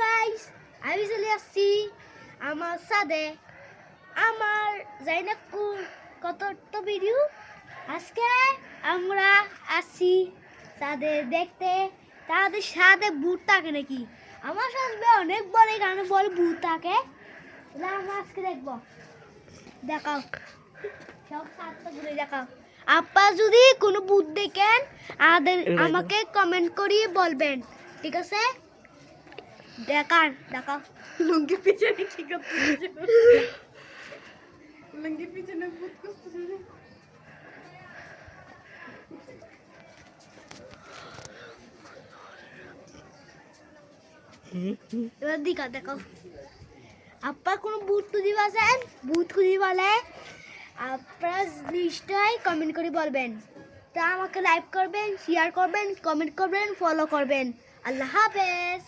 Guys, আমি চলে আসছি আমার সাথে আমার যাই না কত ভিডিও। আজকে আমরা আসছি তাদের দেখতে, তাদের সাথে ভূত থাকে নাকি। আমার সাথে অনেক বড় এখানে বড় ভূত থাকে, আমরা আজকে দেখবো। দেখাও সব সাতটা ঘুরে দেখাও। আপা যদি কোনো ভূত দেখেন আমাকে কমেন্ট করিয়ে বলবেন, ঠিক আছে? দেখাও লুঙ্গি পিছনে কি করতেছে? লুঙ্গি পিছনে ভূত করতেছে। এবার দেখাও। আপা কোনো ভূত খুঁজি বাসেন, ভূত খুঁজি বলে আপনারা নিশ্চয়ই কমেন্ট করে বলবেন। তা আমাকে লাইক করবেন, শেয়ার করবেন, কমেন্ট করবেন, ফলো করবেন। আল্লাহ হাফেজ।